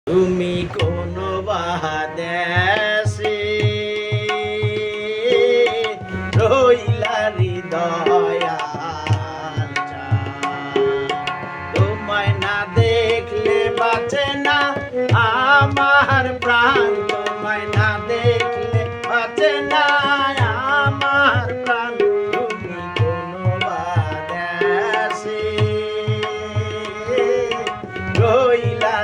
তুমি কোন বাদেশে রইলা হৃদয়াল তোমায় না দেখলে বাঁচে না আমার প্রাণ তোমায় না দেখলে বাঁচে না আমার প্রাণ তুমি কোন বাদেশে রইলা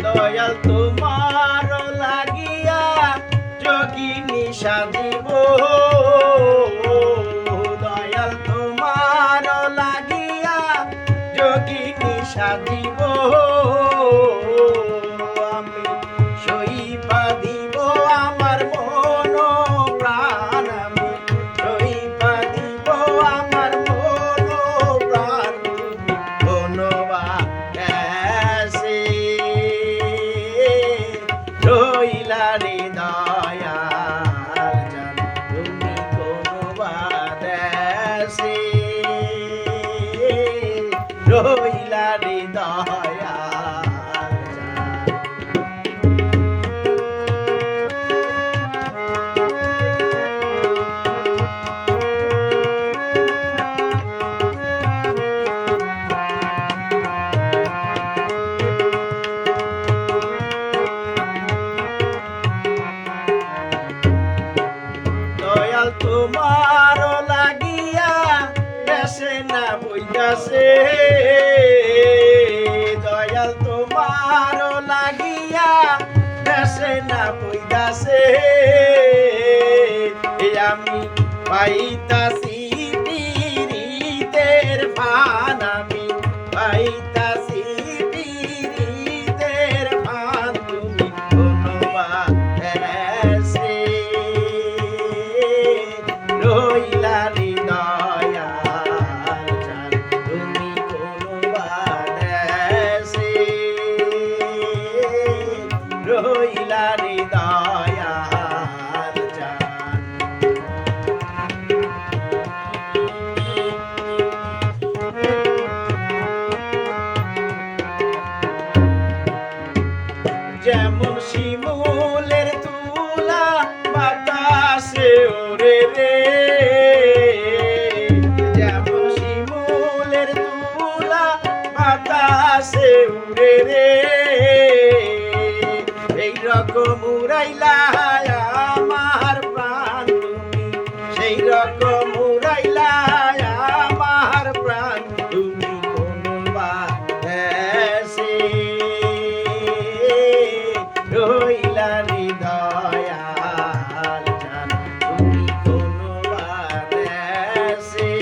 দয়াল তোমার লাগিয়া যোগিনী সাজিব দয়াল তোমার লাগিয়া যোগিনী সাজিব আমি সইবা দিব আমার মন প্রাণ আমি সইবা দিব আমার মন প্রাণ ধন্যবাদ রইলা হৃদয়াল জান তুমি কোন বাদেশে রইলা হৃদয়াল দয়াল তোমার লাগিয়া দেশে না বইতাছে দয়াল তোমার লাগিয়া দেশে না বইতাছে আমি পাইতাছি পীড়িতের ফান আমি পাইতাছি পীড়িতের ফান তুমি ধন্যবাদ রইলা হৃদয়াল জান তুমি কোন বাদেশে রইলা হৃদয়াল জান যেমন শিমুলের তুলা বাতাসে ওরে রে যেমন শিমুলের তুলা বাতাসে উড়ে রে এইরকম উড়াইলা আমার প্রাণ তুমি সেই রকম উড়াইলা আমার প্রাণ তুমি কোন বাদেশে রইলা হৃদয়াল জান তুমি কোন বাদেশে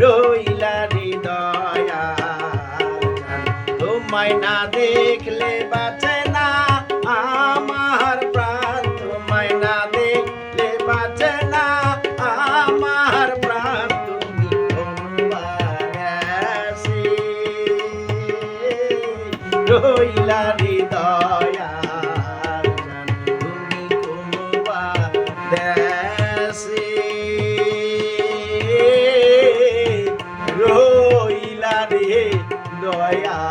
রইলা হৃদয়াল জান তোমায় না দেখলে বাঁচে না আমার প্রাণ তোমায় না দেখলে বাঁচে না আমার প্রাণ তুমি কোন বাদেশে রইলা হৃদয়াল জান তুমি কোন বাদেশে রইলা হৃদয়াল।